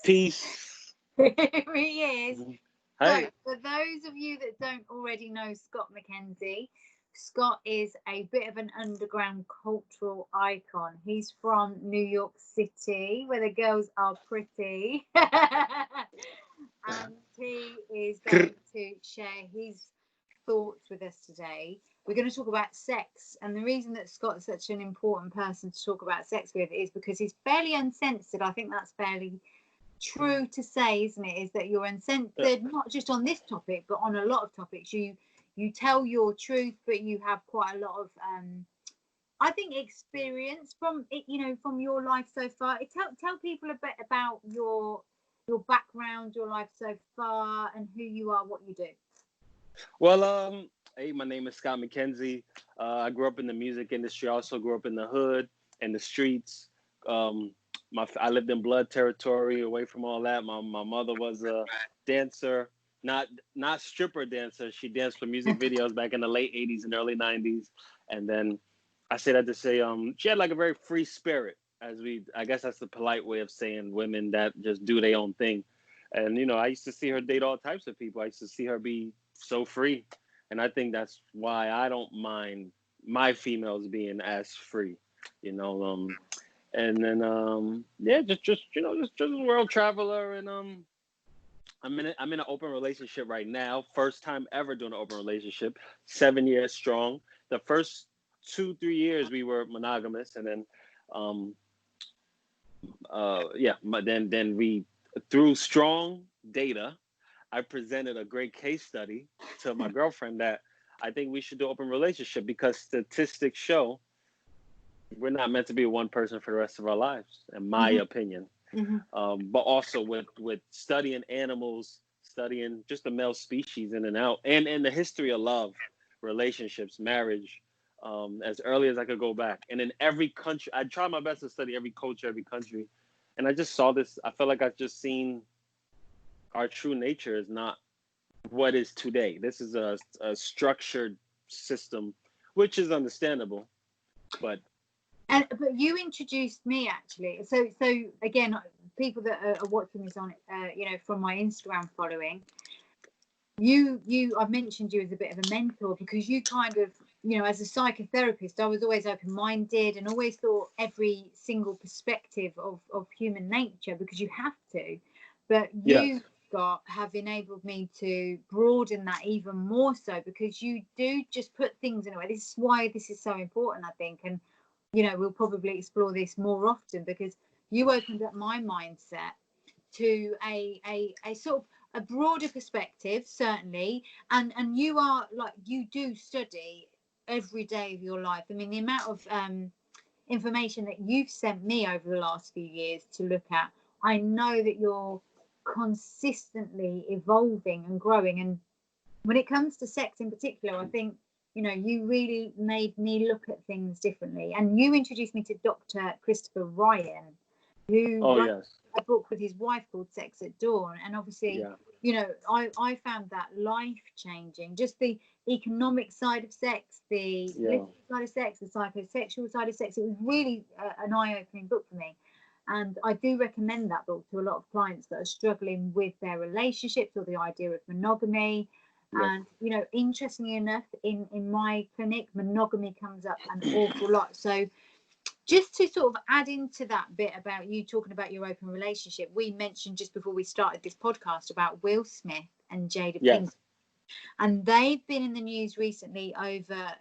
Peace. Here he is. Hey. So, for those of you that don't already know Scott McKenzie, Scott is a bit of an underground cultural icon. He's from New York City, where the girls are pretty. And he is going to share his thoughts with us today. We're going to talk about sex. And the reason that Scott's such an important person to talk about sex with is because he's fairly uncensored. I think that's fairly true to say, isn't it? Is that you're uncensored, not just on this topic, but on a lot of topics. You tell your truth, but you have quite a lot of I think experience from it, from your life so far. Tell people a bit about your background, your life so far, and who you are, what you do. Well, hey, my name is Scott McKenzie. I grew up in the music industry. I also grew up in the hood and the streets. I lived in blood territory, away from all that. My mother was a dancer, not stripper dancer. She danced for music videos back in the late 80s and early 90s. And then I say that to say she had like a very free spirit, I guess that's the polite way of saying women that just do their own thing. And, I used to see her date all types of people. I used to see her be so free. And I think that's why I don't mind my females being as free, and then just a world traveler, and I'm in an open relationship right now. First time ever doing an open relationship, 7 years strong. The first 2-3 years we were monogamous, and then then we, through strong data, I presented a great case study to my girlfriend that I think we should do open relationship because statistics show we're not meant to be one person for the rest of our lives, in my opinion. But also with studying animals, studying just the male species in and out, and in the history of love, relationships, marriage, as early as I could go back. And in every country, I tried my best to study every culture, every country. And I just saw this. I felt like I've just seen our true nature is not what is today. This is a structured system, which is understandable, but you introduced me, actually. So again, people that are watching this on from my Instagram following, I mentioned you as a bit of a mentor because you kind of, as a psychotherapist, I was always open-minded and always thought every single perspective of human nature, because you have to, but you have enabled me to broaden that even more so, because you do just put things in a way. This is why this is so important, I think. And we'll probably explore this more often, because you opened up my mindset to a sort of a broader perspective, certainly. And you are you do study every day of your life. I mean, the amount of information that you've sent me over the last few years to look at, I know that you're consistently evolving and growing. And when it comes to sex in particular, I think you really made me look at things differently. And you introduced me to Dr. Christopher Ryan, who wrote a book with his wife called Sex at Dawn. And obviously, I found that life-changing. Just the economic side of sex, the political side of sex, the psychosexual side of sex. It was really an eye-opening book for me. And I do recommend that book to a lot of clients that are struggling with their relationships or the idea of monogamy. And, interestingly enough, in my clinic, monogamy comes up an awful lot. So just to sort of add into that bit about you talking about your open relationship, we mentioned just before we started this podcast about Will Smith and Jada Pinkett. And they've been in the news recently over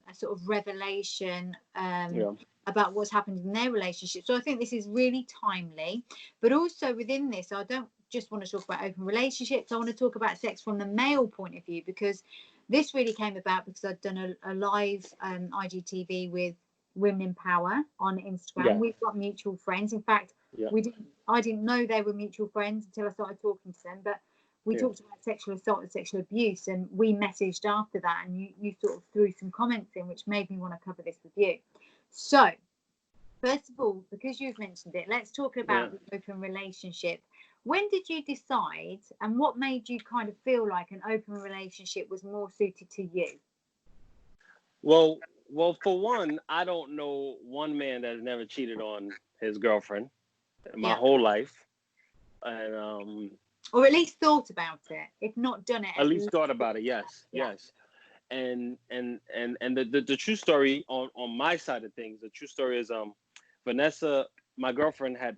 a sort of revelation about what's happened in their relationship. So I think this is really timely. But also within this, I don't just want to talk about open relationships. I want to talk about sex from the male point of view, because this really came about because I'd done a live IGTV with Women in Power on Instagram. We've got mutual friends. In fact, I didn't know they were mutual friends until I started talking to them. But we talked about sexual assault and sexual abuse, and we messaged after that, and you sort of threw some comments in, which made me want to cover this with you. So, first of all, because you've mentioned it, let's talk about the open relationship. When did you decide, and what made you kind of feel like an open relationship was more suited to you? Well, for one, I don't know one man that has never cheated on his girlfriend in my whole life. and Or at least thought about it. If not done it, at least thought about it. Yes, yeah. yes. And the true story on my side of things, the true story is Vanessa, my girlfriend, had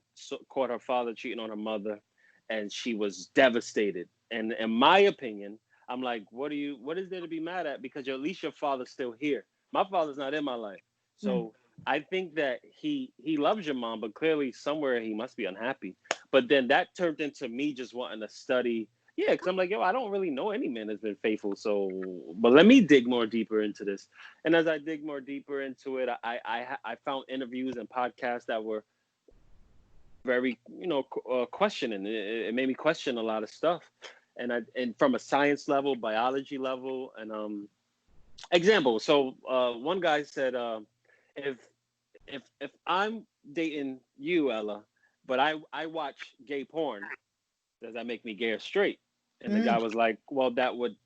caught her father cheating on her mother, and she was devastated. And in my opinion, I'm like, what is there to be mad at? Because at least your father's still here. My father's not in my life, so I think that he loves your mom, but clearly somewhere he must be unhappy. But then that turned into me just wanting to study. Yeah, because I'm like, yo, I don't really know any man that's been faithful. So, but let me dig more deeper into this. And as I dig more deeper into it, I found interviews and podcasts that were very, questioning. It made me question a lot of stuff, and from a science level, biology level, and example. So one guy said, if if I'm dating you, Ella, but I watch gay porn, does that make me gay or straight? And the guy was like, well, that would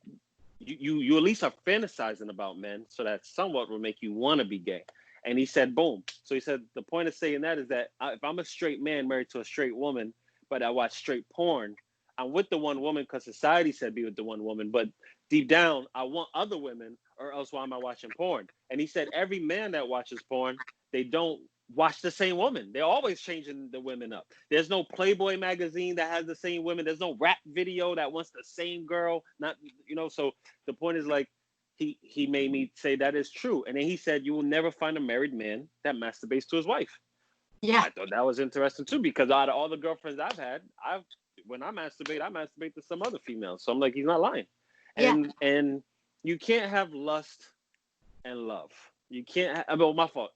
you at least are fantasizing about men, so that somewhat will make you want to be gay. And he said, boom. So he said the point of saying that is that if I'm a straight man married to a straight woman, but I watch straight porn, I'm with the one woman because society said be with the one woman, but deep down I want other women, or else why am I watching porn? And he said every man that watches porn, they don't watch the same woman. They're always changing the women up. There's no Playboy magazine that has the same women. There's no rap video that wants the same girl. Not, so the point is, like, he made me say that is true. And then he said, you will never find a married man that masturbates to his wife. Yeah. I thought that was interesting too, because out of all the girlfriends I've had, when I masturbate to some other female. So I'm like, he's not lying. And you can't have lust and love. You can't well, my fault.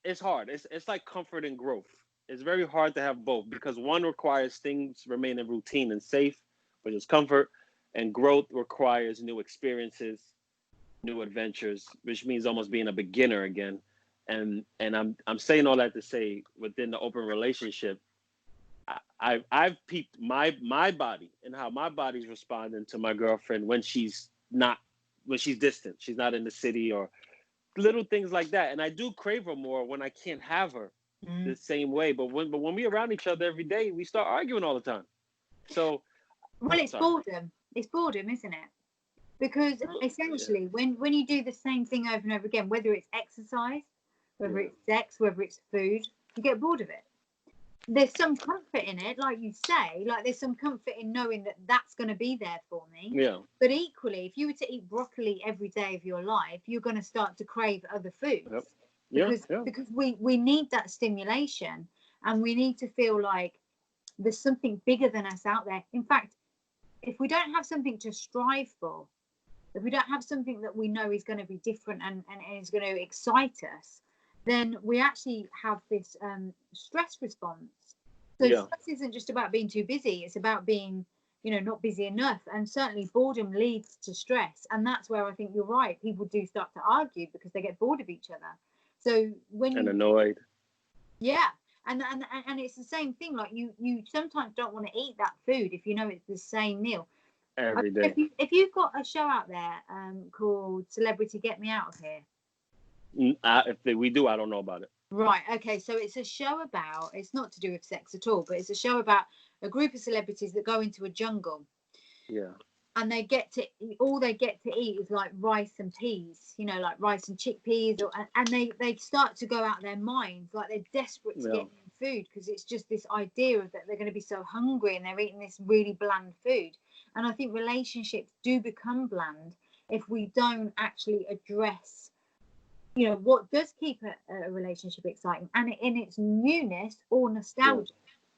It's hard. It's like comfort and growth. It's very hard to have both, because one requires things remain in routine and safe, which is comfort, and growth requires new experiences, new adventures, which means almost being a beginner again. And I'm saying all that to say, within the open relationship, I've peeped my body and how my body's responding to my girlfriend when she's distant, she's not in the city, or little things like that. And I do crave her more when I can't have her the same way. But when we're around each other every day, we start arguing all the time. So, well, it's boredom. It's boredom, isn't it? Because essentially, when you do the same thing over and over again, whether it's exercise, whether it's sex, whether it's food, you get bored of it. There's some comfort in it, like you say, like there's some comfort in knowing that that's going to be there for me. Yeah. But equally, if you were to eat broccoli every day of your life, you're going to start to crave other foods. Yep. Because we need that stimulation, and we need to feel like there's something bigger than us out there. In fact, if we don't have something to strive for, if we don't have something that we know is going to be different and is going to excite us, then we actually have this stress response. So stress isn't just about being too busy. It's about being, not busy enough. And certainly boredom leads to stress. And that's where I think you're right. People do start to argue because they get bored of each other. So when annoyed. Yeah. And it's the same thing. Like you sometimes don't want to eat that food if you know it's the same meal every day. If you've got a show out there called Celebrity Get Me Out of Here. If we do, I don't know about it. Right. Okay. So it's a show about, it's not to do with sex at all, but it's a show about a group of celebrities that go into a jungle. Yeah. And all they get to eat is like rice and peas, like rice and chickpeas, and they start to go out their minds, like they're desperate to get food, because it's just this idea of that they're going to be so hungry and they're eating this really bland food. And I think relationships do become bland if we don't actually address, what does keep a relationship exciting, and in its newness or nostalgia.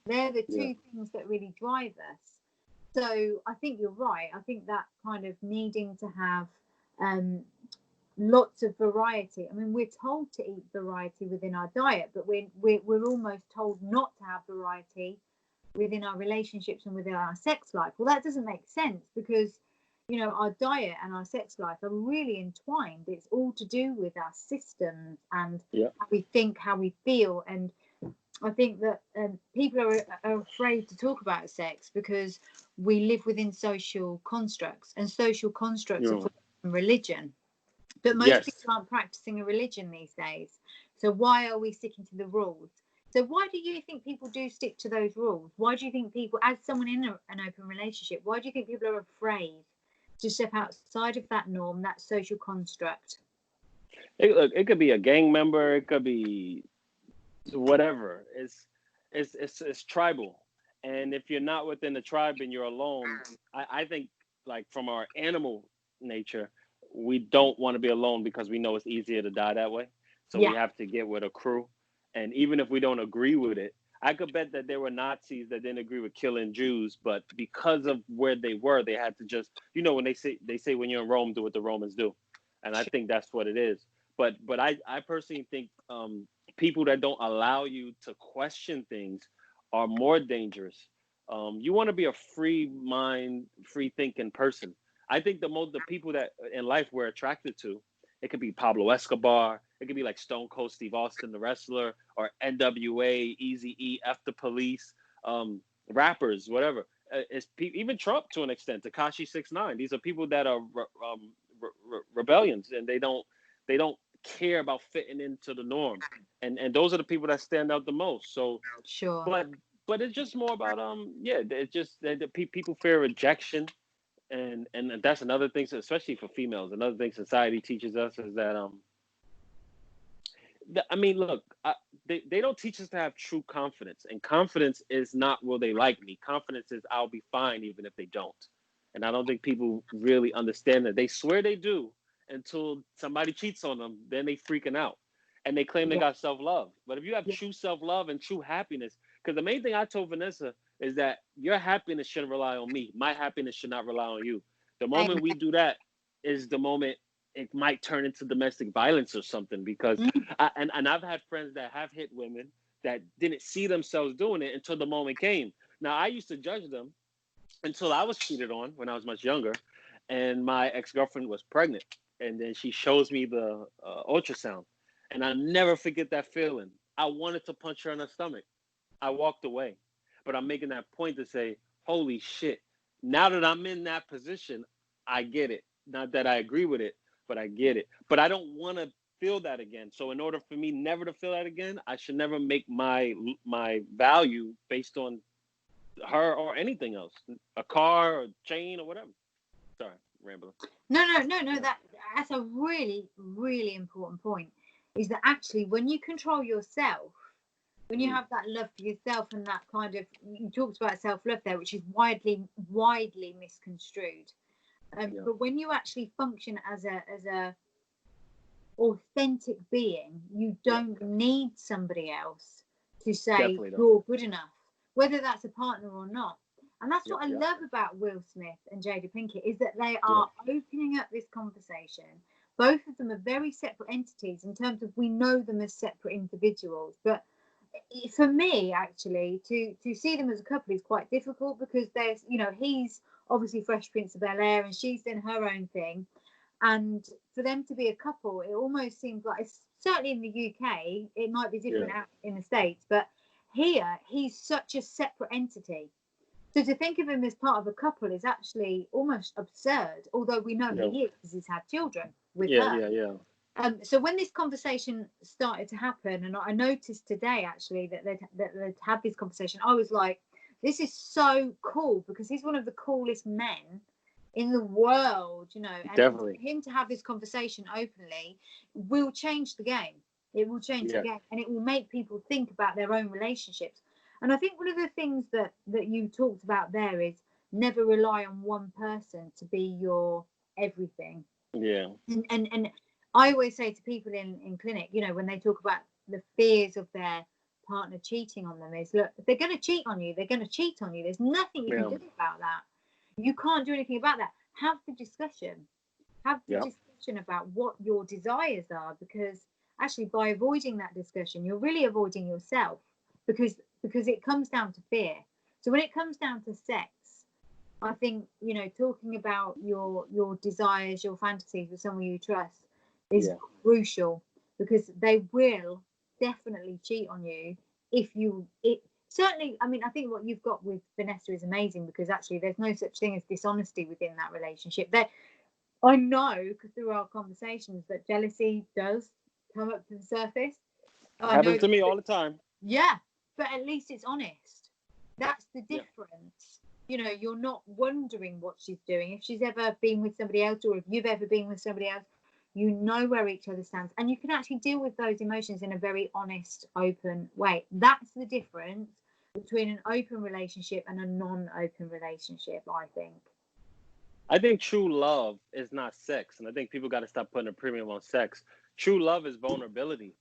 They're the two things that really drive us. So I think you're right. I think that kind of needing to have lots of variety. I mean, we're told to eat variety within our diet, but we're almost told not to have variety within our relationships and within our sex life. Well, that doesn't make sense, because our diet and our sex life are really entwined. It's all to do with our systems and how we think, how we feel. And I think that people are afraid to talk about sex because we live within social constructs, and social constructs are from religion. But most people aren't practicing a religion these days. So why are we sticking to the rules? So why do you think people do stick to those rules? Why do you think people, as someone in an open relationship, why do you think people are afraid to step outside of that norm, that social construct? It could be a gang member. It could be whatever. It's tribal. And if you're not within the tribe and you're alone, I think, like, from our animal nature, we don't want to be alone because we know it's easier to die that way. So we Yeah, have to get with a crew. And even if we don't agree with it, I could bet that there were Nazis that didn't agree with killing Jews, but because of where they were, they had to just, when they say when you're in Rome, do what the Romans do. And I think that's what it is. But I personally think, people that don't allow you to question things are more dangerous. You want to be a free mind, free thinking person. I think the people that in life we're attracted to, it could be Pablo Escobar, it could be like Stone Cold Steve Austin, the wrestler, or NWA, Easy E, F the Police, rappers, whatever. Even Trump to an extent, Takashi 6ix9ine. These are people that are rebellions, and they don't care about fitting into the norm, and those are the people that stand out the most. So, sure. but it's just more about, it's just that people fear rejection, and that's another thing, so especially for females. Another thing society teaches us is that, I mean, look, they don't teach us to have true confidence, and confidence is not, will they like me. Confidence is, I'll be fine even if they don't. And I don't think people really understand that. They swear they do until somebody cheats on them, then they freaking out, and they claim they Yeah, got self-love. But if you have yeah. true self-love and true happiness, because the main thing I told Vanessa is that your happiness shouldn't rely on me. My happiness should not rely on you. The moment we Amen. do that is the moment it might turn into domestic violence or something, because Mm, and I've had friends that have hit women that didn't see themselves doing it until the moment came. Now, I used to judge them until I was cheated on when I was much younger, and my ex-girlfriend was pregnant, and then she shows me the ultrasound, and I never forget that feeling. I wanted to punch her in the stomach. I walked away, but I'm making that point to say, holy shit! Now that I'm in that position, I get it. Not that I agree with it, but I get it. But I don't want to feel that again. So in order for me never to feel that again, I should never make my value based on her or anything else, a car or chain or whatever. Sorry, rambling. no. Yeah, That's a really, really important point. Is that actually when you control yourself, when you mm, have that love for yourself and that kind of, you talked about self-love there, which is widely misconstrued. yeah, But when you actually function as a authentic being, you yeah, don't need somebody else to say definitely don't. you're good enough, whether that's a partner or not. And that's Yep, what I yep, love about Will Smith and Jada Pinkett, is that they yeah, are opening up this conversation. Both of them are very separate entities in terms of we know them as separate individuals, but for me actually to see them as a couple is quite difficult, because there's, he's obviously Fresh Prince of Bel Air and she's done her own thing, and for them to be a couple, it almost seems like, it's certainly in the UK, it might be yeah, different out in the States, but here he's such a separate entity. So to think of him as part of a couple is actually almost absurd, although we know yeah, he is because he's had children with yeah, her. yeah, yeah, So when this conversation started to happen, and I noticed today actually that they'd had this conversation, I was like, this is so cool, because he's one of the coolest men in the world, and definitely. for him to have this conversation openly will change the game. It will change the Yeah, game, and it will make people think about their own relationships. And I think one of the things that you talked about there is never rely on one person to be your everything. yeah, And I always say to people in clinic, when they talk about the fears of their partner cheating on them, is, look, if they're going to cheat on you, they're going to cheat on you. There's nothing you can yeah, do about that. You can't do anything about that. Have the discussion. Have the yeah, discussion about what your desires are, because actually by avoiding that discussion, you're really avoiding yourself, because it comes down to fear. So when it comes down to sex, I think, talking about your desires, your fantasies with someone you trust is yeah, crucial, because they will definitely cheat on you if you it certainly. I mean, I think what you've got with Vanessa is amazing, because actually there's no such thing as dishonesty within that relationship. There, I know through our conversations that jealousy does come up to the surface. I know happens to me all the time. Yeah, but at least it's honest. That's the Yeah. difference. You know, you're not wondering what she's doing. If she's ever been with somebody else, or if you've ever been with somebody else, you know where each other stands, and you can actually deal with those emotions in a very honest, open way. That's the difference between an open relationship and a non-open relationship, I think. I think true love is not sex, and I think people got to stop putting a premium on sex. True love is vulnerability,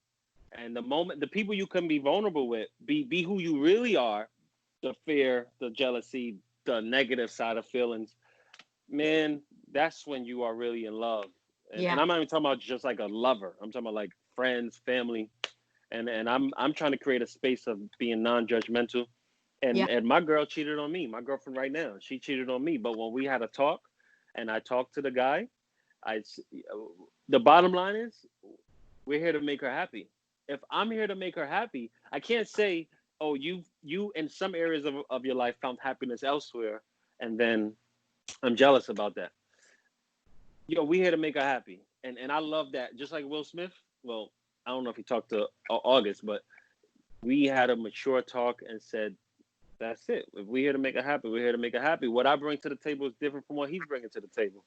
and the people you can be vulnerable with, be who you really are, the fear, the jealousy, the negative side of feelings, man, that's when you are really in love. And Yeah. I'm not even talking about just like a lover. I'm talking about like friends, family, and I'm trying to create a space of being non-judgmental. Yeah. And my girl cheated on me. My girlfriend right now, she cheated on me. But when we had a talk, and I talked to the guy, I the bottom line is we're here to make her happy. If I'm here to make her happy, I can't say, oh, you in some areas of your life found happiness elsewhere, and then I'm jealous about that. Yo, we here to make her happy, and I love that. Just like Will Smith. Well, I don't know if he talked to August, but we had a mature talk and said, that's it. If we're here to make her happy, we're here to make her happy. What I bring to the table is different from what he's bringing to the table,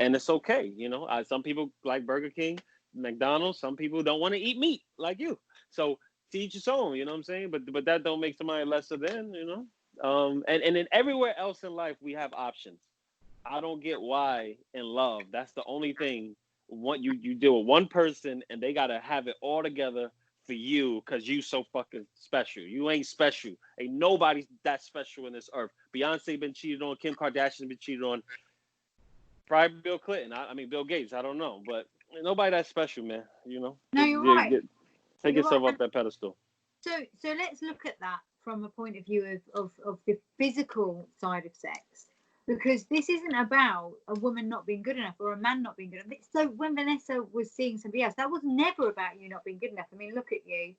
and it's okay. You know, some people like Burger King, McDonald's. Some people don't want to eat meat like you. So to each his own. You know what I'm saying? But that don't make somebody lesser than. You know. And then everywhere else in life we have options. I don't get why in love that's the only thing. What you deal with one person and they gotta have it all together for you because you so fucking special. You ain't special. Ain't nobody that special in this earth. Beyonce been cheated on. Kim Kardashian been cheated on. Probably Bill Clinton. I mean Bill Gates. I don't know, but nobody that special, man. You know, No, you're right. take You're yourself right. off that pedestal. So let's look at that from a point of view of the physical side of sex, because this isn't about a woman not being good enough or a man not being good enough. So when Vanessa was seeing somebody else, that was never about you not being good enough. I mean, look at you.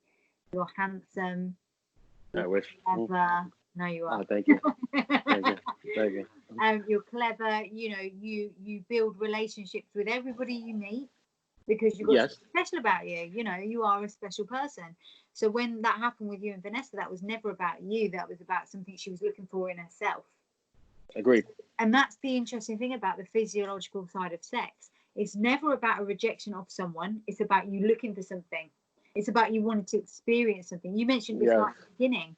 You're handsome. I You're wish. clever. No, you are. Oh, thank you. Thank you. Thank you. You're clever. You know, you build relationships with everybody you meet because you've got Yes. something special about you. You know, you are a special person. So when that happened with you and Vanessa, that was never about you. That was about something she was looking for in herself. Agreed. And that's the interesting thing about the physiological side of sex. It's never about a rejection of someone. It's about you looking for something. It's about you wanting to experience something. You mentioned this right at the beginning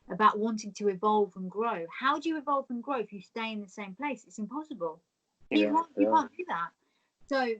about wanting to evolve and grow. How do you evolve and grow if you stay in the same place? It's impossible. You can't do that. So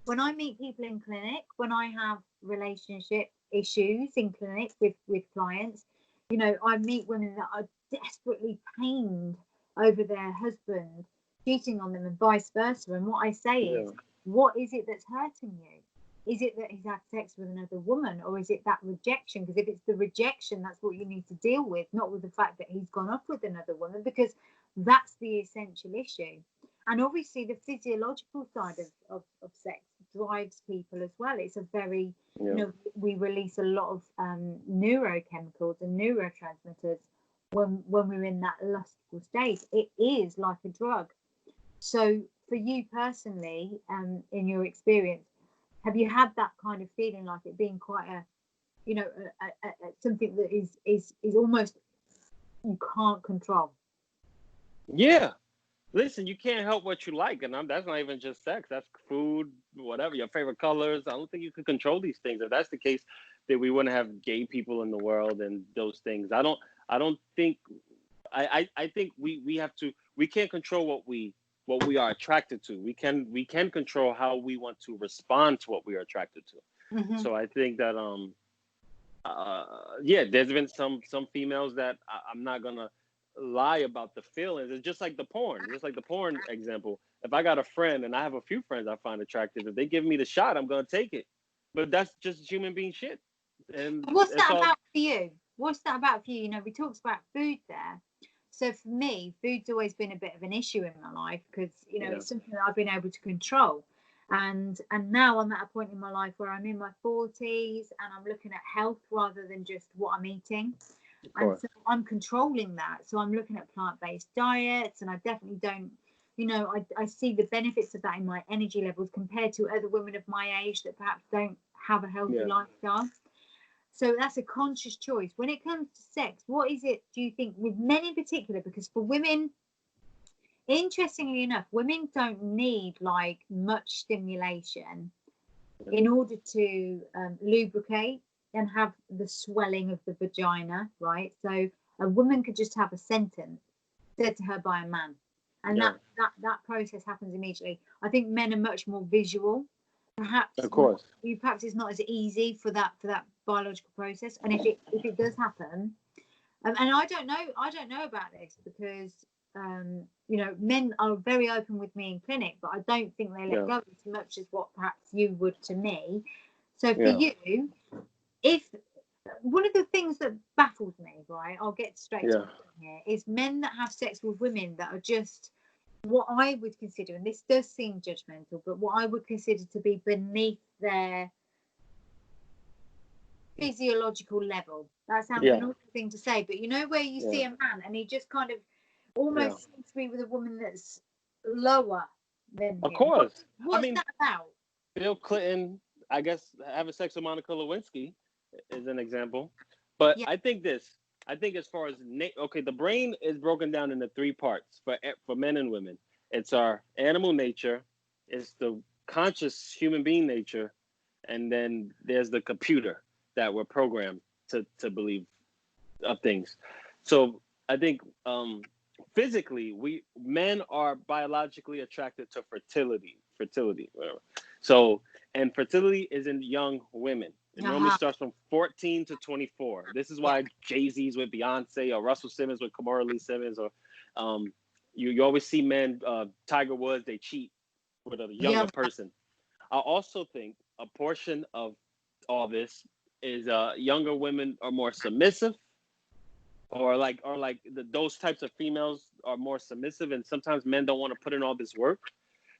when I meet people in clinic, when I have relationship issues in clinic with clients, you know, I meet women that are desperately pained over their husband cheating on them and vice versa. And what I say is, what is it that's hurting you? Is it that he's had sex with another woman, or is it that rejection? Because if it's the rejection, that's what you need to deal with, not with the fact that he's gone off with another woman, because that's the essential issue. And obviously the physiological side of sex drives people as well. It's a very, you know, we release a lot of neurochemicals and neurotransmitters when we're in that lustful state. It is like a drug. So for you personally, in your experience, have you had that kind of feeling, like it being quite a, you know, something that is almost you can't control? Yeah. Listen, you can't help what you like, and that's not even just sex. That's food, whatever, your favorite colors. I don't think you could control these things. If that's the case, then we wouldn't have gay people in the world and those things. I don't think. I think we have to. We can't control what we are attracted to. We can control how we want to respond to what we are attracted to. Mm-hmm. So I think that yeah, there's been some females that I'm not gonna lie about the feelings. It's just like the porn example. If I got a friend and I have a few friends I find attractive, if they give me the shot, I'm gonna take it. But that's just human being shit. And what's that all... about for you? What's that about for you? You know, we talked about food there. So for me, food's always been a bit of an issue in my life because, you know, it's something that I've been able to control. And now I'm at a point in my life where I'm in my 40s and I'm looking at health rather than just what I'm eating. And so I'm controlling that. So I'm looking at plant-based diets, and I definitely don't, you know, I see the benefits of that in my energy levels compared to other women of my age that perhaps don't have a healthy lifestyle. So that's a conscious choice. When it comes to sex, what is it, do you think, with men in particular? Because for women, interestingly enough, women don't need like much stimulation in order to lubricate and have the swelling of the vagina, right? So a woman could just have a sentence said to her by a man, and that process happens immediately. I think men are much more visual. Perhaps, of course, perhaps it's not as easy for that biological process. And if it does happen, and I don't know about this because men are very open with me in clinic, but I don't think they let go as much as what perhaps you would to me. So for you, if one of the things that baffles me, right, I'll get straight to it here, is men that have sex with women that are just what I would consider, and this does seem judgmental, but what I would consider to be beneath their physiological level. That sounds an awful thing to say, but you know where you see a man and he just kind of almost seems to be with a woman that's lower than him. Of course. What's that about? Bill Clinton, I guess, having sex with Monica Lewinsky is an example. But I think as far as the brain is broken down into three parts for men and women. It's our animal nature, it's the conscious human being nature, and then there's the computer that we're programmed to believe of things. So I think physically, men are biologically attracted to fertility, whatever. So, and fertility is in young women. It normally starts from 14 to 24. This is why Jay-Z's with Beyonce or Russell Simmons with Kamora Lee Simmons, or you always see men, Tiger Woods, they cheat with a younger person. I also think a portion of all this is younger women are more submissive, or those types of females are more submissive, and sometimes men don't want to put in all this work.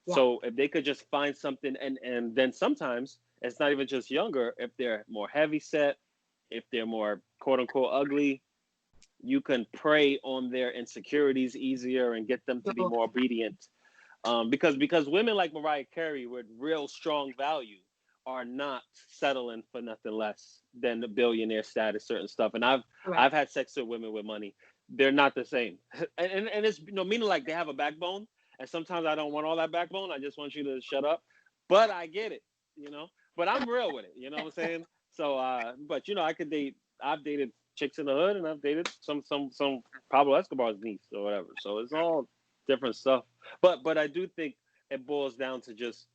So if they could just find something, and then sometimes it's not even just younger. If they're more heavy set, if they're more quote unquote ugly, you can prey on their insecurities easier and get them to be more obedient. Because women like Mariah Carey with real strong value are not settling for nothing less than the billionaire status, certain stuff. And I've had sex with women with money. They're not the same. And it's meaning like they have a backbone. And sometimes I don't want all that backbone. I just want you to shut up. But I get it, But I'm real with it, you know what I'm saying? So, but I've dated chicks in the hood, and I've dated some Pablo Escobar's niece or whatever. So it's all different stuff. But I do think it boils down to just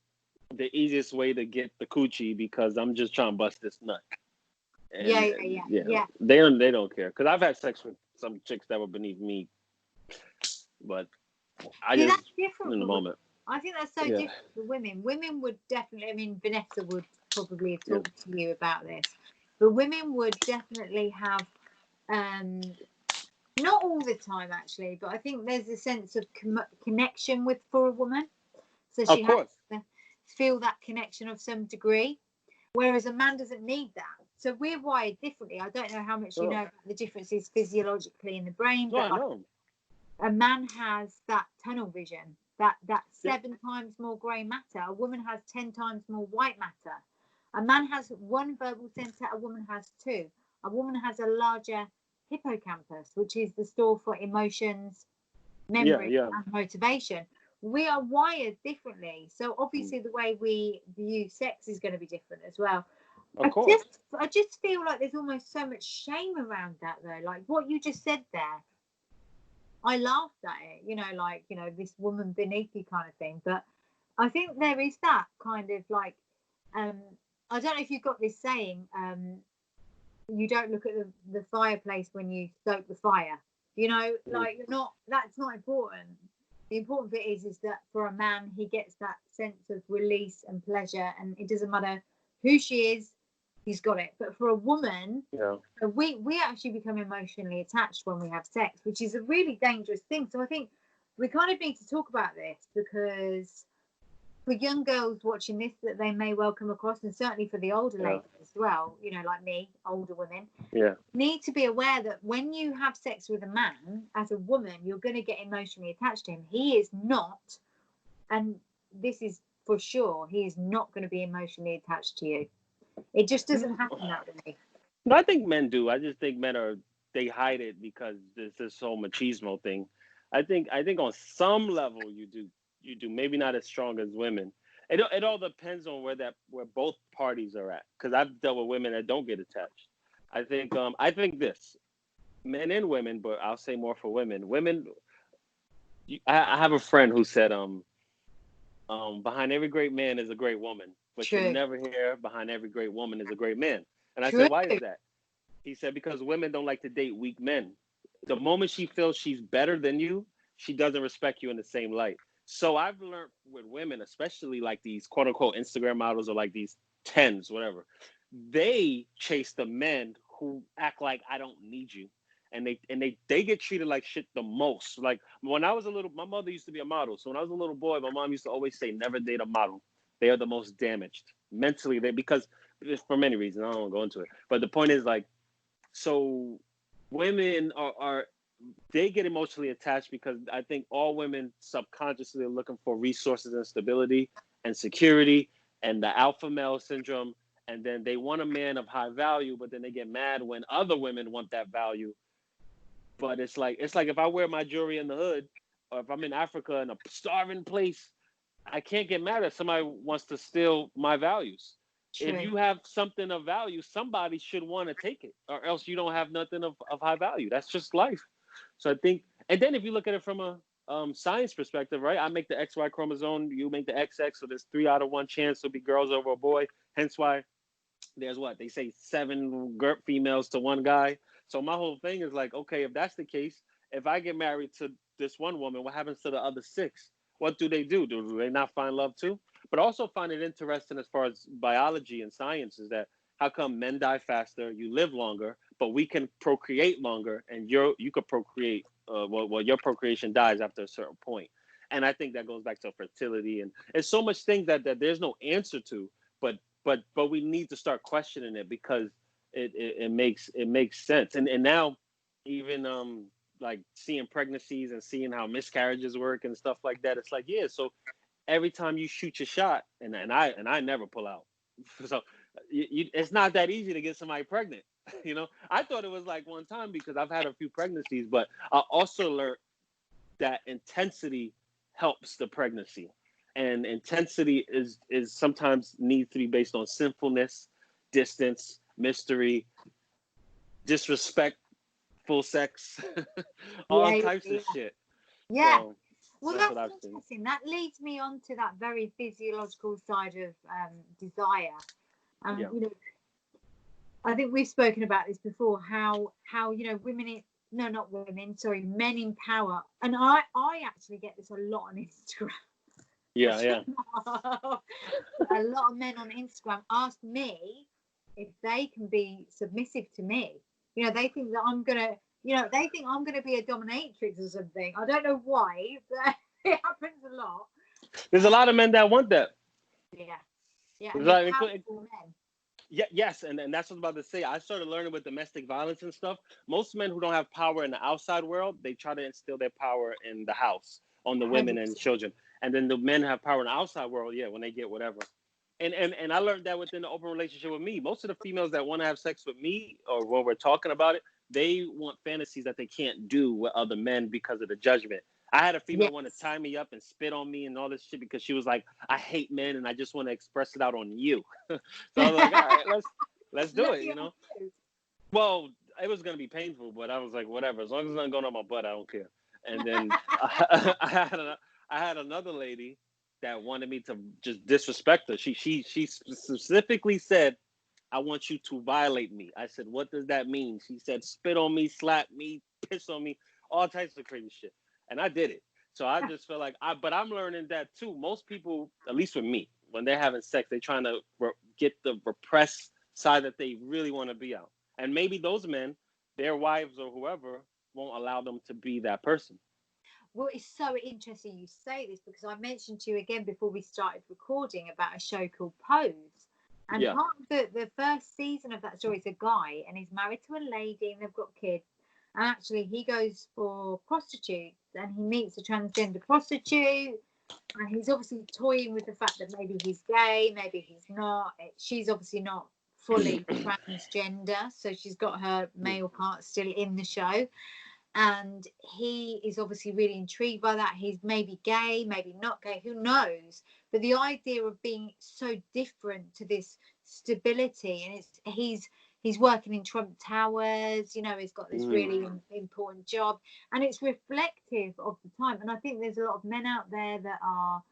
the easiest way to get the coochie, because I'm just trying to bust this nut. And, They don't care, because I've had sex with some chicks that were beneath me, but that's different in the moment. I think that's so different for women. Women would definitely, I mean, Vanessa would probably have talked to you about this, but women would definitely have, not all the time actually, but I think there's a sense of connection for a woman. So she has to feel that connection of some degree, whereas a man doesn't need that. So we're wired differently. I don't know how much you know about the differences physiologically in the brain, but a man has that tunnel vision, that 7 times more grey matter. A woman has 10 times more white matter. A man has 1 verbal center, a woman has 2. A woman has a larger hippocampus, which is the store for emotions, memory, and motivation. We are wired differently. So obviously the way we view sex is going to be different as well. Of course. I just feel like there's almost so much shame around that, though. Like what you just said there. I laughed at it, this woman beneath you kind of thing. But I think there is that kind of like, I don't know if you've got this saying, you don't look at the fireplace when you stoke the fire. That's not important. The important bit is that for a man, he gets that sense of release and pleasure, and it doesn't matter who she is, he's got it. But for a woman, we actually become emotionally attached when we have sex, which is a really dangerous thing. So I think we kind of need to talk about this, because for young girls watching this that they may well come across, and certainly for the older ladies as well, like me, older women, need to be aware that when you have sex with a man, as a woman, you're going to get emotionally attached to him. He is not, and this is for sure, he is not going to be emotionally attached to you. It just doesn't happen that way. No, I think men do. I just think they hide it because there's this whole machismo thing. I think on some level you do maybe not as strong as women. It all depends on where both parties are at. Because I've dealt with women that don't get attached. I think this men and women, but I'll say more for women. Women, I have a friend who said behind every great man is a great woman, but you True. never hear behind every great woman is a great man. And I said, True. why is that? He said, because women don't like to date weak men. The moment she feels she's better than you, she doesn't respect you in the same light. So I've learned with women, especially like these quote unquote Instagram models or like these tens, whatever, they chase the men who act like I don't need you. And they get treated like shit the most. Like when I was a little, my mother used to be a model. So when I was a little boy, my mom used to always say, never date a model. They are the most damaged mentally. Because for many reasons, I don't want to go into it. But the point is like, so women are they get emotionally attached because I think all women subconsciously are looking for resources and stability and security and the alpha male syndrome. And then they want a man of high value, but then they get mad when other women want that value. But it's like if I wear my jewelry in the hood, or if I'm in Africa in a starving place, I can't get mad if somebody wants to steal my values. If True. you have something of value, somebody should want to take it, or else you don't have nothing of high value. That's just life. So I think, and then if you look at it from a science perspective, right? I make the XY chromosome, you make the XX, so there's 3 out of 1 chance to be girls over a boy. Hence why there's what they say 7 females to 1 guy. So my whole thing is like, okay, if that's the case, if I get married to this one woman, what happens to the other 6? What do they do? Do they not find love too? But also find it interesting as far as biology and science is that how come men die faster, you live longer, but we can procreate longer, and you could procreate. Well, your procreation dies after a certain point, and I think that goes back to fertility, and it's so much things that there's no answer to, but but we need to start questioning it because it makes sense. And now even like seeing pregnancies and seeing how miscarriages work and stuff like that, it's like, yeah, so every time you shoot your shot, and I never pull out. So it's not that easy to get somebody pregnant. I thought it was like one time because I've had a few pregnancies, but I also learned that intensity helps the pregnancy, and intensity is sometimes needs to be based on sinfulness, distance, mystery, disrespectful sex, all Yeah, types yeah, of shit. yeah. So Well, that's what that's I've seen. interesting. That leads me on to that very physiological side of desire. Yeah, You know, I think we've spoken about this before. How women no, not women, sorry, men in power. And I actually get this a lot on Instagram. yeah, yeah. A lot of men on Instagram ask me if they can be submissive to me. They think that they think I'm gonna be a dominatrix or something. I don't know why, but it happens a lot. There's a lot of men that want that. Yeah, yeah, There's and they're like, powerful men. yeah, yes, and that's what I was about to say. I started learning with domestic violence and stuff. Most men who don't have power in the outside world, they try to instill their power in the house on the women and 100%. children. And then the men have power in the outside world, yeah, when they get whatever. And I learned that within the open relationship with me. Most of the females that want to have sex with me, or when we're talking about it, they want fantasies that they can't do with other men because of the judgment. I had a female want to Yes. tie me up and spit on me and all this shit because she was like, I hate men and I just want to express it out on you. So I was like, all right, let's do it, Lucky on you. Well, it was gonna be painful, but I was like, whatever, as long as it's not going on my butt, I don't care. And then I had another lady that wanted me to just disrespect her. She specifically said, I want you to violate me. I said, what does that mean? She said, spit on me, slap me, piss on me, all types of crazy shit. And I did it. So I just feel like but I'm learning that too. Most people, at least with me, when they're having sex, they're trying to get the repressed side that they really want to be out. And maybe those men, their wives or whoever, won't allow them to be that person. Well, it's so interesting you say this because I mentioned to you again before we started recording about a show called Pose. And Yeah. part of the first season of that story is a guy and he's married to a lady and they've got kids. And actually, he goes for prostitutes and he meets a transgender prostitute. And he's obviously toying with the fact that maybe he's gay, maybe he's not. She's obviously not fully transgender, so she's got her male part still in the show. And he is obviously really intrigued by that. He's maybe gay, maybe not gay, who knows? But the idea of being so different to this stability, and he's working in Trump Towers, you know, he's got this really important job, and it's reflective of the time. And I think there's a lot of men out there that are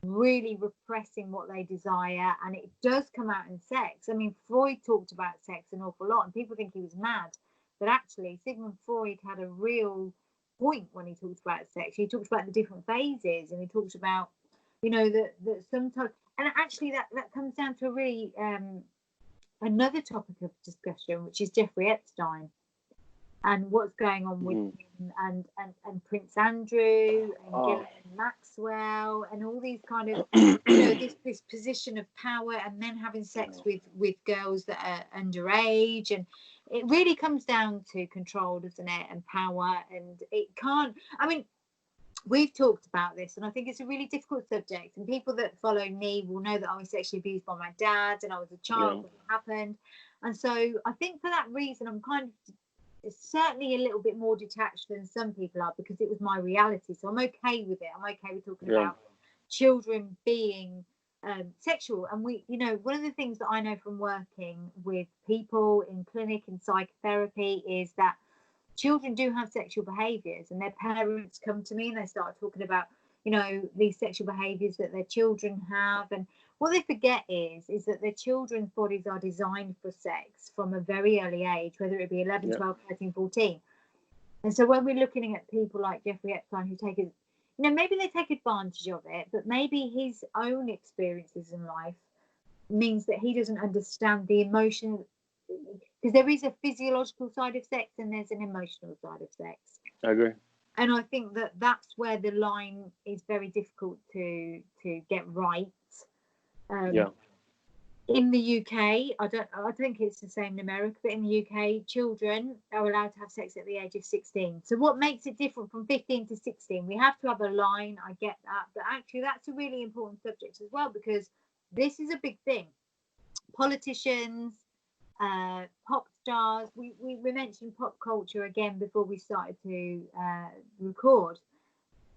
really repressing what they desire, and it does come out in sex. I mean, Freud talked about sex an awful lot, and people think he was mad. But actually, Sigmund Freud had a real point when he talked about sex. He talked about the different phases, and he talked about, you know, that sometimes, and actually that comes down to a really another topic of discussion, which is Jeffrey Epstein and what's going on with him, and Prince Andrew and Ghislaine Maxwell, and all these kind of, you know, this position of power, and men having sex with girls that are underage. And it really comes down to control, doesn't it, and power. And it can't, I mean, we've talked about this, and I think it's a really difficult subject, and people that follow me will know that I was sexually abused by my dad, and I was a child when it happened. And so I think for that reason, I'm kind of certainly a little bit more detached than some people are, because it was my reality. So I'm okay with it. I'm okay with talking about children being sexual. And we, you know, one of the things that I know from working with people in clinic and psychotherapy is that children do have sexual behaviors, and their parents come to me and they start talking about, you know, these sexual behaviors that their children have. And what they forget is that their children's bodies are designed for sex from a very early age, whether it be 11, 12, 13, 14. And so when we're looking at people like Jeffrey Epstein, who take it, you know, maybe they take advantage of it, but maybe his own experiences in life means that he doesn't understand the emotion, because there is a physiological side of sex and there's an emotional side of sex. I agree. And I think that that's where the line is very difficult to get right. In the UK, I think it's the same in America, but in the UK, children are allowed to have sex at the age of 16. So what makes it different from 15 to 16? We have to have a line, I get that, but actually that's a really important subject as well, because this is a big thing. Politicians, pop stars, we mentioned pop culture again before we started to record.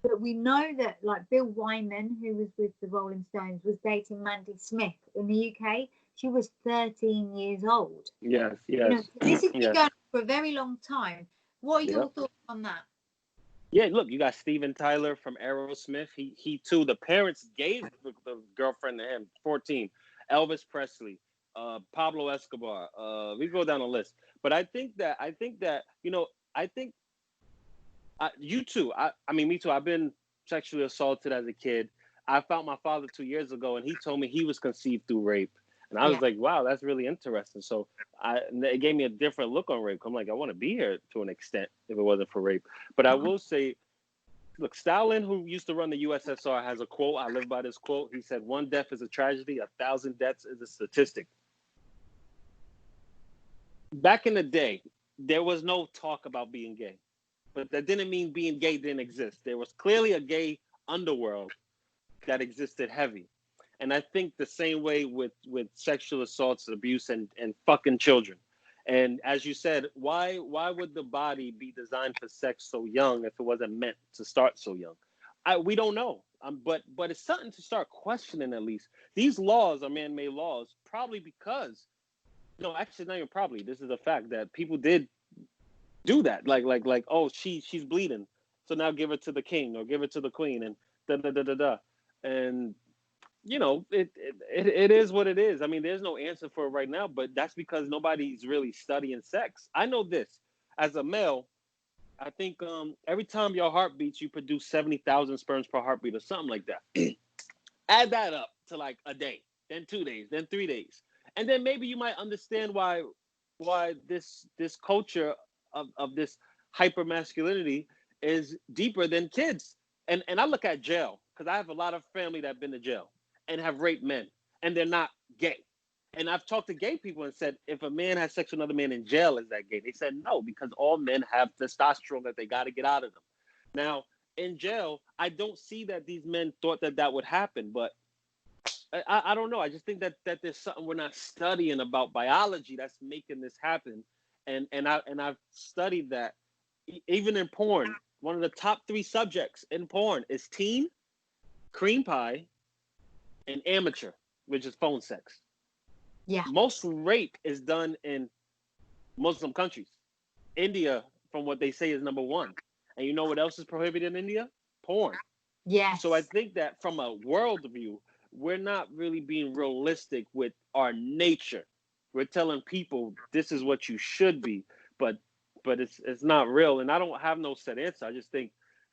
But we know that, like, Bill Wyman, who was with the Rolling Stones, was dating Mandy Smith in the UK. She was 13 years old. Yes. You know, this has been going on for a very long time. What are your thoughts on that? Yeah, look, you got Steven Tyler from Aerosmith. He too, the parents gave the girlfriend to him, 14. Elvis Presley, Pablo Escobar. We go down the list. But I think that, you know, you too. I mean, me too. I've been sexually assaulted as a kid. I found my father 2 years ago, and he told me he was conceived through rape. And I was like, wow, that's really interesting. So it gave me a different look on rape. I'm like, I want to be here to an extent if it wasn't for rape. But I will say, look, Stalin, who used to run the USSR, has a quote. I live by this quote. He said, 1 death is a tragedy, 1,000 deaths is a statistic. Back in the day, there was no talk about being gay. But that didn't mean being gay didn't exist. There was clearly a gay underworld that existed heavy. And I think the same way with sexual assaults, abuse, and fucking children. And as you said, why would the body be designed for sex so young if it wasn't meant to start so young? We don't know. But it's something to start questioning at least. These laws are man-made laws, probably because, no, actually not even probably. This is a fact that people did do that, like oh, she's bleeding, so now give her to the king or give her to the queen, and da. And you know, it is what it is. I mean, there's no answer for it right now, but that's because nobody's really studying sex. I know this as a male. I think every time your heart beats, you produce 70,000 sperms per heartbeat or something like that. Add that up to like a day, then 2 days, then 3 days, and then maybe you might understand why this culture of this hyper masculinity is deeper than kids. And I look at jail, because I have a lot of family that have been to jail and have raped men, and they're not gay. And I've talked to gay people and said, if a man has sex with another man in jail, is that gay? They said no, because all men have testosterone that they got to get out of them. Now, in jail, I don't see that these men thought that would happen. But I don't know. I just think that there's something we're not studying about biology that's making this happen. And I've studied that even in porn, one of the top 3 subjects in porn is teen, cream pie, and amateur, which is phone sex. Yeah. Most rape is done in Muslim countries. India, from what they say, is number 1. And you know what else is prohibited in India? Porn. Yes. So I think that from a world view, we're not really being realistic with our nature. We're telling people this is what you should be, but it's not real. And I don't have no set answer. I just think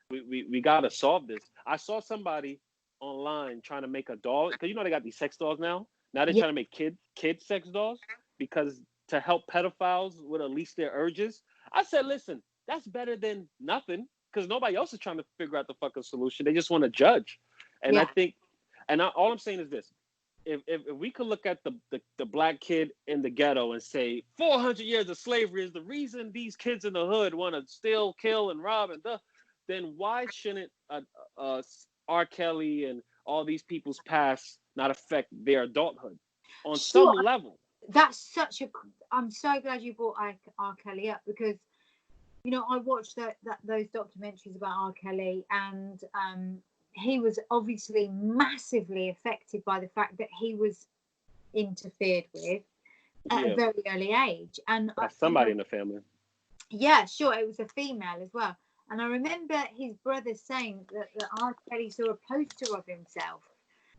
we got to solve this. I saw somebody online trying to make a doll, because you know they got these sex dolls now. Now they're trying to make kid sex dolls because to help pedophiles with at least their urges. I said, listen, that's better than nothing, because nobody else is trying to figure out the fucking solution. They just want to judge. And I think, all I'm saying is this. If we could look at the black kid in the ghetto and say 400 years of slavery is the reason these kids in the hood want to steal, kill, and rob, then why shouldn't R. Kelly and all these people's past not affect their adulthood on some level? That's such a. I'm so glad you brought R. Kelly up, because you know I watched those documentaries about R. Kelly, and he was obviously massively affected by the fact that he was interfered with at a very early age. And somebody in the family. Yeah, sure, it was a female as well. And I remember his brother saying that R. Kelly saw a poster of himself,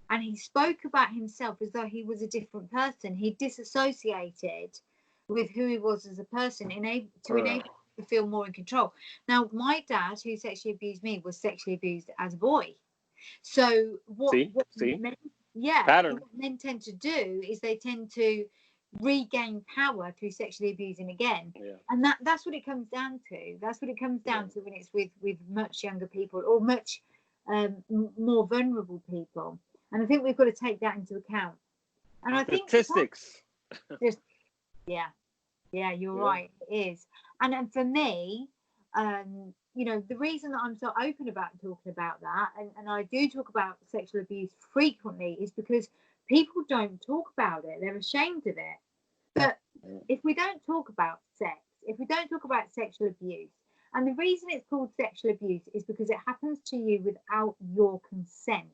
and he spoke about himself as though he was a different person. He disassociated with who he was as a person, enable him to feel more in control. Now, my dad, who sexually abused me, was sexually abused as a boy. So what men tend to do is they tend to regain power through sexually abusing again. And that's what it comes down to. That's what it comes down to when it's with much younger people or much more vulnerable people. And I think we've got to take that into account. And I think statistics. You're right, it is. And for me, you know, the reason that I'm so open about talking about that, and I do talk about sexual abuse frequently, is because people don't talk about it. They're ashamed of it. But if we don't talk about sex, if we don't talk about sexual abuse, and the reason it's called sexual abuse is because it happens to you without your consent.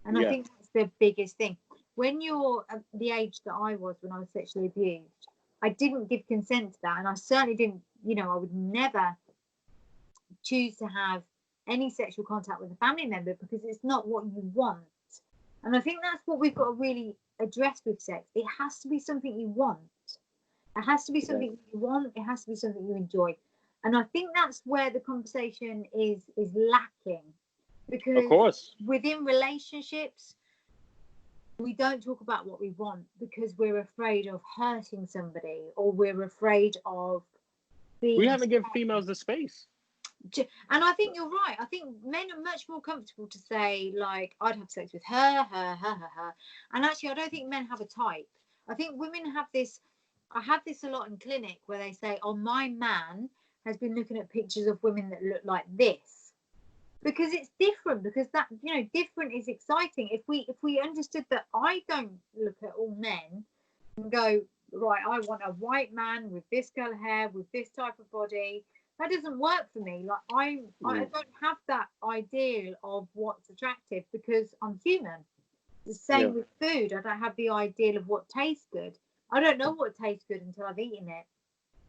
And I think that's the biggest thing. When you're the age that I was when I was sexually abused, I didn't give consent to that. And I certainly didn't, you know, I would never choose to have any sexual contact with a family member because it's not what you want. And I think that's what we've got to really address with sex. It has to be something you want. It has to be something you want. It has to be something you enjoy. And I think that's where the conversation is lacking, because within relationships, we don't talk about what we want because we're afraid of hurting somebody, or we're afraid of being. We haven't given females the space. And I think you're right. I think men are much more comfortable to say, like, I'd have sex with her. And actually, I don't think men have a type. I think women have this. I have this a lot in clinic where they say, oh, my man has been looking at pictures of women that look like this. Because it's different, because that, you know, different is exciting. If we understood that I don't look at all men and go, right, I want a white man with this colour hair, with this type of body, that doesn't work for me. Like I don't have that ideal of what's attractive because I'm human. The same with food. I don't have the ideal of what tastes good. I don't know what tastes good until I've eaten it.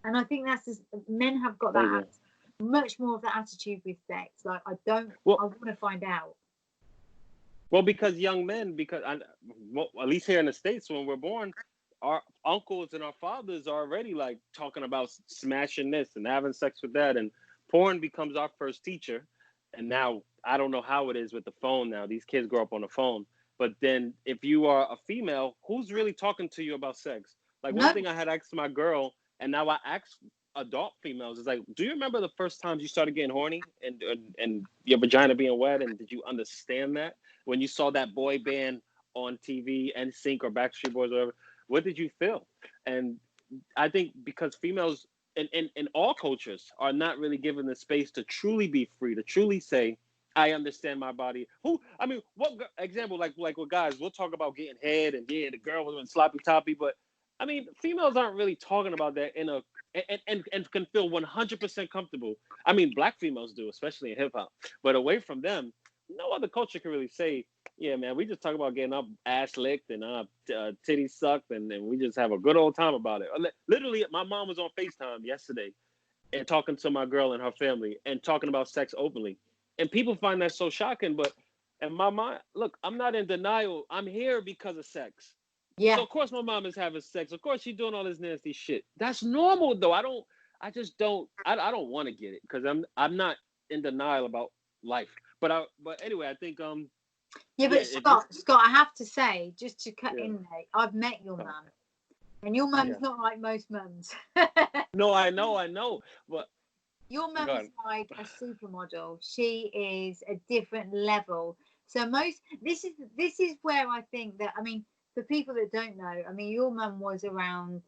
And I think that's just, men have got that much more of that attitude with sex. Like I want to find out. Well, because young men, at least here in the States, when we're born, our uncles and our fathers are already like talking about smashing this and having sex with that, and porn becomes our first teacher. And now I don't know how it is with the phone now. These kids grow up on the phone. But then if you are a female, who's really talking to you about sex? Like one thing I had asked my girl, and now I ask adult females, is like, do you remember the first times you started getting horny and your vagina being wet? And did you understand that when you saw that boy band on TV, NSYNC or Backstreet Boys or whatever? What did you feel? And I think because females in all cultures are not really given the space to truly be free, to truly say, I understand my body. I mean, example, like with guys, we'll talk about getting head and yeah, the girl was in sloppy toppy, but I mean, females aren't really talking about that and can feel 100% comfortable. I mean, black females do, especially in hip hop, but away from them, no other culture can really say, yeah, man, we just talk about getting our ass licked and our titties sucked, and we just have a good old time about it. Literally, my mom was on FaceTime yesterday and talking to my girl and her family and talking about sex openly. And people find that so shocking, but in my mind, look, I'm not in denial. I'm here because of sex. Yeah. So of course my mom is having sex. Of course she's doing all this nasty shit. That's normal though. I don't want to get it because I'm not in denial about life. But anyway, I think Yeah, but Scott, I have to say, just to cut in there, I've met your mum. And your mum's not like most mums. No, I know. But your mum's like a supermodel. She is a different level. So this is where I think that, I mean, for people that don't know, I mean, your mum was around,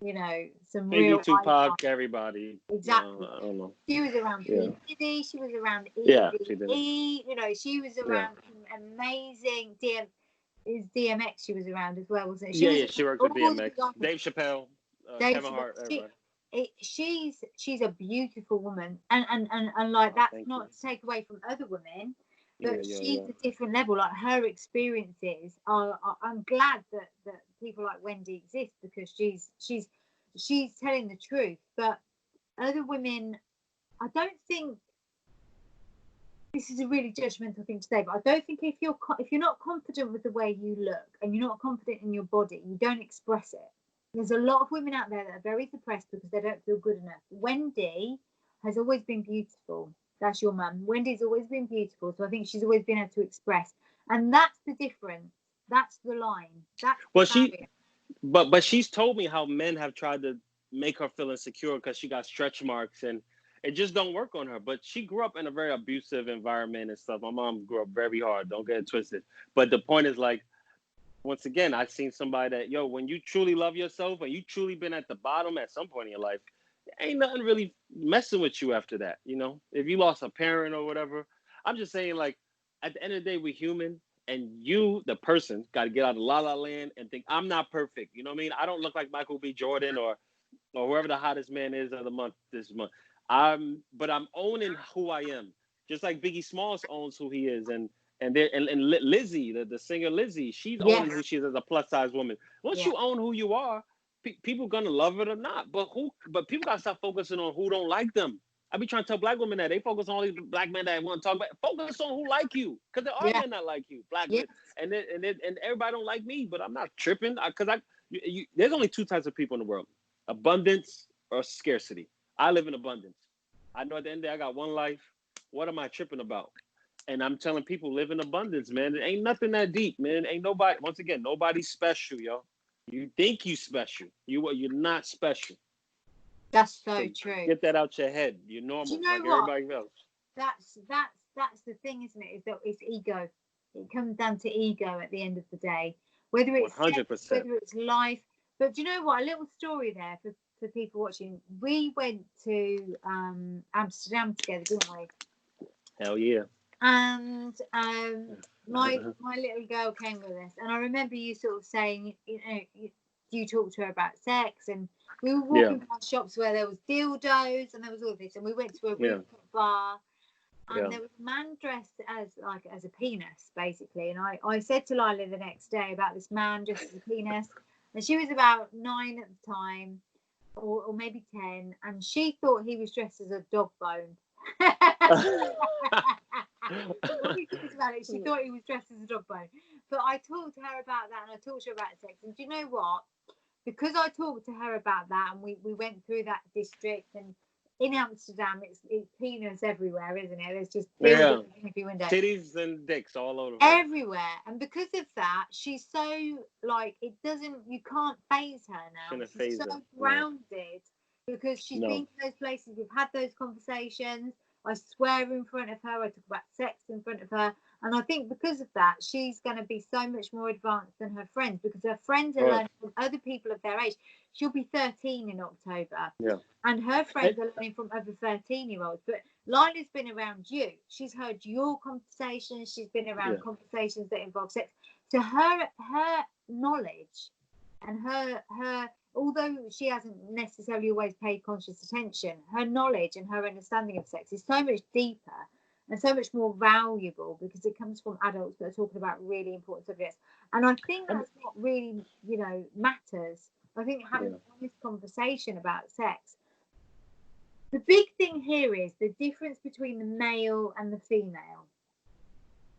you know, some real Tupac, everybody. Exactly. I don't know. She was around P. Diddy. She was around E. Yeah, You know, she was around some amazing DMX. She was around as well, wasn't it? She worked with DMX. Dave Chappelle, Kevin Hart. She's a beautiful woman, and like that's not to take away from other women, but she's a different level. Like her experiences are I'm glad that people like Wendy exist because she's telling the truth. But other women, I don't think this is a really judgmental thing to say, but I don't think if you're not confident with the way you look and you're not confident in your body, you don't express it. There's a lot of women out there that are very suppressed because they don't feel good enough. Wendy has always been beautiful. That's your mum. Wendy's always been beautiful, so I think she's always been able to express, and that's the difference. That's the line. That's but she's told me how men have tried to make her feel insecure because she got stretch marks and it just don't work on her. But she grew up in a very abusive environment and stuff. My mom grew up very hard. Don't get it twisted. But the point is, like, once again, I've seen somebody that, when you truly love yourself and you truly been at the bottom at some point in your life, ain't nothing really messing with you after that. You know, if you lost a parent or whatever, I'm just saying, like, at the end of the day, we're human. And you, the person, got to get out of la la land and think, I'm not perfect. You know what I mean? I don't look like Michael B. Jordan or whoever the hottest man is of the month this month. But I'm owning who I am, just like Biggie Smalls owns who he is, and Lizzie, the singer Lizzie, she's owning who she is as a plus size woman. Once you own who you are, people gonna love it or not. But people gotta stop focusing on who don't like them. I be trying to tell black women that they focus on all these black men that want to talk about. Focus on who like you, because there are men that like you, black men, and everybody don't like me, but I'm not tripping because there's only two types of people in the world: abundance or scarcity. I live in abundance. I know at the end of the day, I got one life. What am I tripping about? And I'm telling people, live in abundance, man. It ain't nothing that deep, man. Ain't nobody. Once again, nobody's special, yo. You think you special? You're not special. That's so true. Get that out your head. You're normal, like everybody else. That's the thing, isn't it? Is that it's ego. It comes down to ego at the end of the day. Whether it's 100%, whether it's life. But do you know what? A little story there for people watching. We went to Amsterdam together, didn't we? Hell yeah. And my little girl came with us, and I remember you sort of saying, you talked to her about sex, and we were walking past shops where there was dildos and there was all this, and we went to a rooftop bar, and there was a man dressed as a penis, basically. And I said to Lila the next day about this man dressed as a penis, and she was about 9 at the time, or maybe 10, and she thought he was dressed as a dog bone. She thought he was dressed as a dog bone. But I talked to her about that, and I talked to her about sex. And do you know what? Because I talked to her about that, and we went through that district, and in Amsterdam, it's penis everywhere, isn't it? There's just every window, titties and dicks all over everywhere. And because of that, she's so you can't phase her now. She's so grounded because she's been to those places. We've had those conversations. I swear in front of her. I talk about sex in front of her, And I think because of that, she's going to be so much more advanced than her friends, because her friends are Right. learning from other people of their age. She'll be 13 in October. Yeah. And her friends are learning from other 13-year-olds. But Lila's been around you. She's heard your conversations. She's been around conversations that involve sex. So her knowledge and her although she hasn't necessarily always paid conscious attention, her knowledge and her understanding of sex is so much deeper and so much more valuable, because it comes from adults that are talking about really important subjects. And I think that's what really, matters. I think having this conversation about sex, the big thing here is the difference between the male and the female.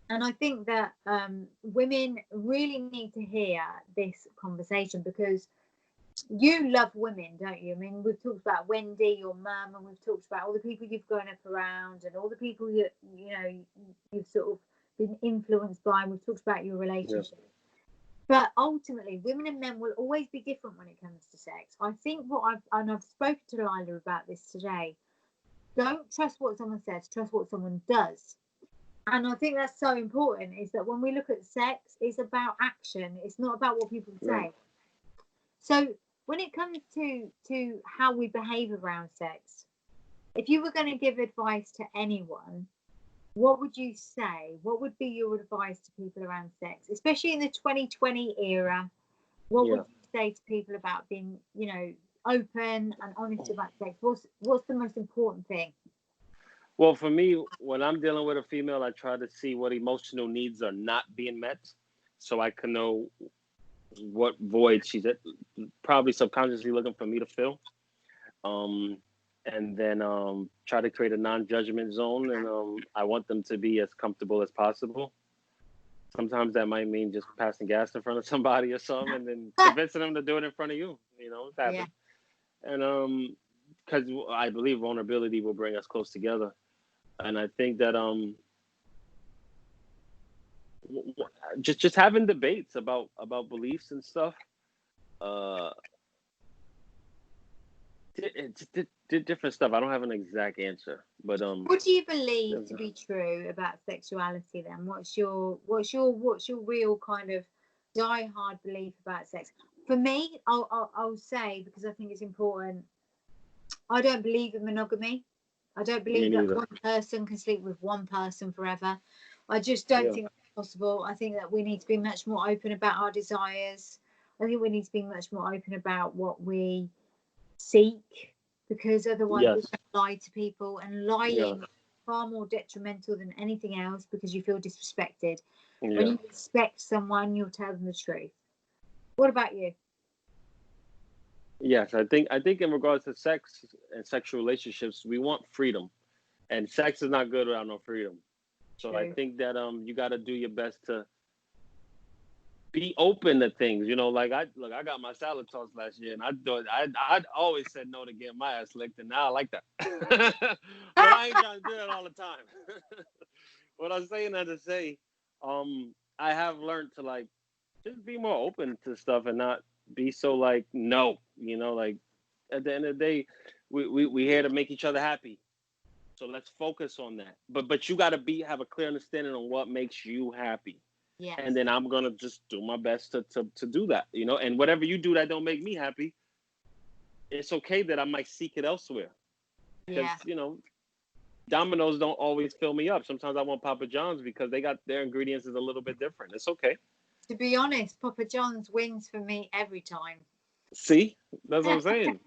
And I think that women really need to hear this conversation, because you love women, don't you? I mean, we've talked about Wendy, your mum, and we've talked about all the people you've grown up around and all the people you've sort of been influenced by, and we've talked about your relationship. But ultimately, women and men will always be different when it comes to sex. I think I've spoken to Lila about this today. Don't trust what someone says, trust what someone does. And I think that's so important, is that when we look at sex, it's about action. It's not about what people say. So when it comes to how we behave around sex, if you were going to give advice to anyone, what would you say? What would be your advice to people around sex, especially in the 2020 era? What would you say to people about being, open and honest about sex? What's the most important thing? Well, for me, when I'm dealing with a female, I try to see what emotional needs are not being met, so I can know what void she's probably subconsciously looking for me to fill. And then try to create a non-judgment zone, and I want them to be as comfortable as possible. Sometimes that might mean just passing gas in front of somebody or something, and then convincing them to do it in front of you. It's happened. And because I believe vulnerability will bring us close together. And I think that just having debates about beliefs and stuff, different stuff. I don't have an exact answer, but what do you believe to be true about sexuality then? What's your real kind of die-hard belief about sex? For me, I'll say, because I think it's important, I don't believe in monogamy. I don't believe that one person can sleep with one person forever. I just don't think that's possible. I think that we need to be much more open about our desires. I think we need to be much more open about what we seek, because otherwise we lie to people, and lying is far more detrimental than anything else, because you feel disrespected. When you respect someone, you'll tell them the truth. What about you? Yes, I think in regards to sex and sexual relationships, we want freedom, and sex is not good without no freedom. So I think that you got to do your best to be open to things. Like I got my salad toss last year, and I'd always said no to getting my ass licked, and now I like that. But I ain't trying to do that all the time. What I'm saying that to say, I have learned to just be more open to stuff and not be so no. Like at the end of the day, we here to make each other happy. So let's focus on that. But you got to have a clear understanding on what makes you happy. Yes. And then I'm gonna just do my best to do that, And whatever you do that don't make me happy, it's okay that I might seek it elsewhere. Because Domino's don't always fill me up. Sometimes I want Papa John's because they got their ingredients is a little bit different. It's okay. To be honest, Papa John's wins for me every time. See, that's what I'm saying.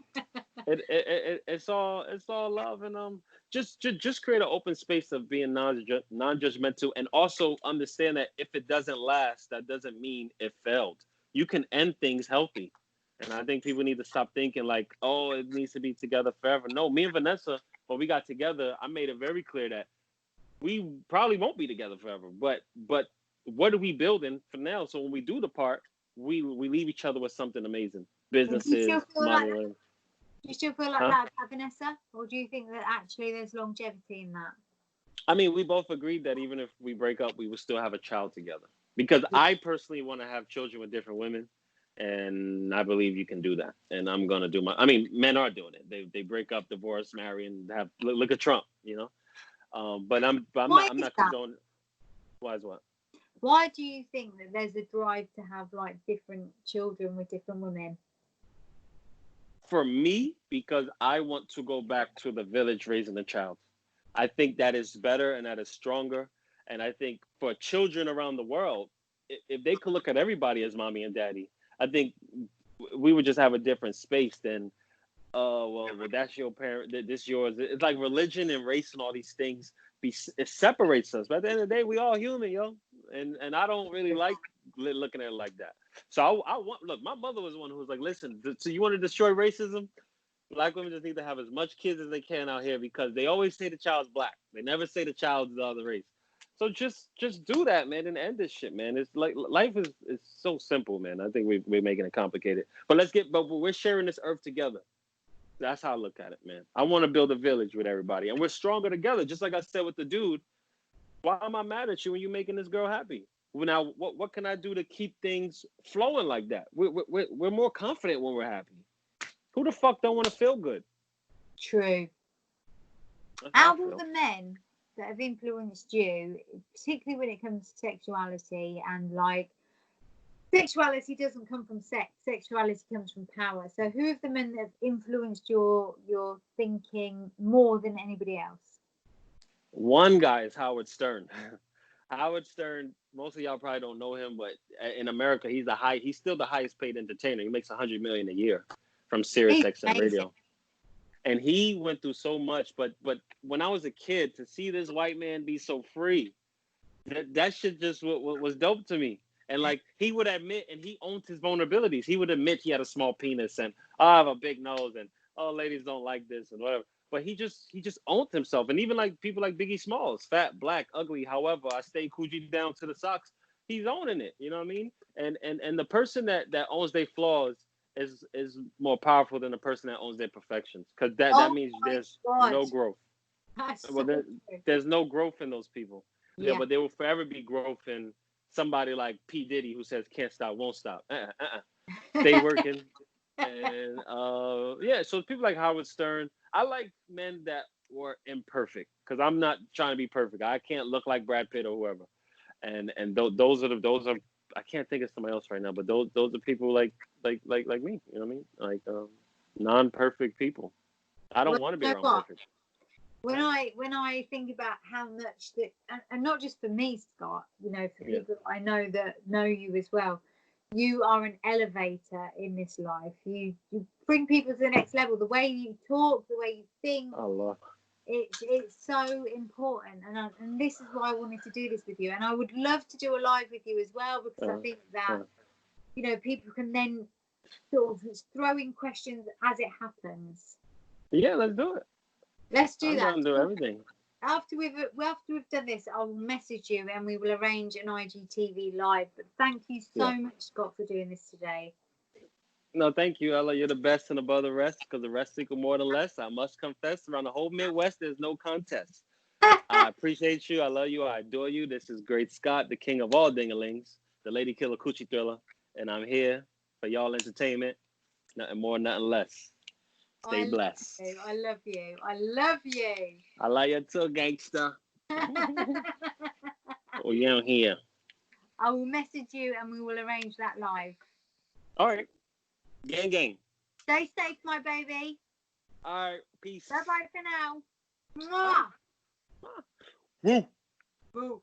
It's all love, and just create an open space of being non-judgmental, and also understand that if it doesn't last, that doesn't mean it failed. You can end things healthy, and I think people need to stop thinking oh, it needs to be together forever. No, me and Vanessa, when we got together, I made it very clear that we probably won't be together forever. But what are we building for now? So when we do the part, we leave each other with something amazing. Businesses, money. Do you still feel like that, Vanessa? Or do you think that actually there's longevity in that? I mean, we both agreed that even if we break up, we would still have a child together. Because I personally want to have children with different women, and I believe you can do that. And I'm gonna do men are doing it. They break up, divorce, marry, and have look at Trump, But I'm not condoning. Why is what? Why do you think that there's a drive to have like different children with different women? For me, because I want to go back to the village raising a child. I think that is better and that is stronger. And I think for children around the world, if they could look at everybody as mommy and daddy, I think we would just have a different space than, well, that's your parent, this yours. It's like religion and race and all these things. It separates us. But at the end of the day, we all human, yo. And I don't really like looking at it like that. So I want, look, my mother was the one who was like, listen, so you want to destroy racism? Black women just need to have as much kids as they can out here because they always say the child's black. They never say the child's the other race. So just do that, man, and end this shit, man. It's like life is so simple, man. I think we're making it complicated. But we're sharing this earth together. That's how I look at it, man. I want to build a village with everybody, and we're stronger together. Just like I said with the dude, why am I mad at you when you're making this girl happy? Well, now, what can I do to keep things flowing like that? We're more confident when we're happy. Who the fuck don't want to feel good? True. Out of the men that have influenced you, particularly when it comes to sexuality, and like sexuality doesn't come from sex, sexuality comes from power. So who of the men that have influenced your thinking more than anybody else? One guy is Howard Stern. Howard Stern, most of y'all probably don't know him, but in America, he's still the highest paid entertainer. He makes $100 million a year from Sirius XM radio. And he went through so much, but when I was a kid, to see this white man be so free, that shit just was dope to me. And like, he would admit, and he owned his vulnerabilities. He would admit he had a small penis and, oh, I have a big nose and, oh, ladies don't like this and whatever. But he just owned himself. And even like people like Biggie Smalls, fat, black, ugly, however, I stay Coogee down to the socks. He's owning it. You know what I mean? And the person that owns their flaws is more powerful than the person that owns their perfections. Because that means there's no growth. Well, there's no growth in those people. Yeah, but there will forever be growth in somebody like P. Diddy who says can't stop, won't stop. Stay working. And so people like Howard Stern. I like men that were imperfect because I'm not trying to be perfect. I can't look like Brad Pitt or whoever. And those are I can't think of somebody else right now, but those are people like me. You know what I mean? Like non-perfect people. I don't want to be around perfect. When I think about how much that, and not just for me, Scott, you know, for people I know that know you as well, you are an elevator in this life. You bring people to the next level. The way you talk, the way you think, it's so important. And this is why I wanted to do this with you. And I would love to do a live with you as well, because I think that, you know, people can then sort of throw in questions as it happens. Yeah, let's do it. Let's do that. I'm do everything. After we've done this, I'll message you and we will arrange an IGTV live. But thank you so much, Scott, for doing this today. No, thank you, Ella. You're the best and above the rest, because the rest equal more than less. I must confess, around the whole Midwest, there's no contest. I appreciate you. I love you. I adore you. This is Great Scott, the king of all dingalings, the lady killer coochie thriller, and I'm here for y'all entertainment. Nothing more, nothing less. Stay blessed. I love you. I love you. I love you too, gangster. Oh, yeah, I'm here. I will message you and we will arrange that live. All right. Gang. Stay safe, my baby. All right. Peace. Bye-bye for now. Mwah. Woo. Woo.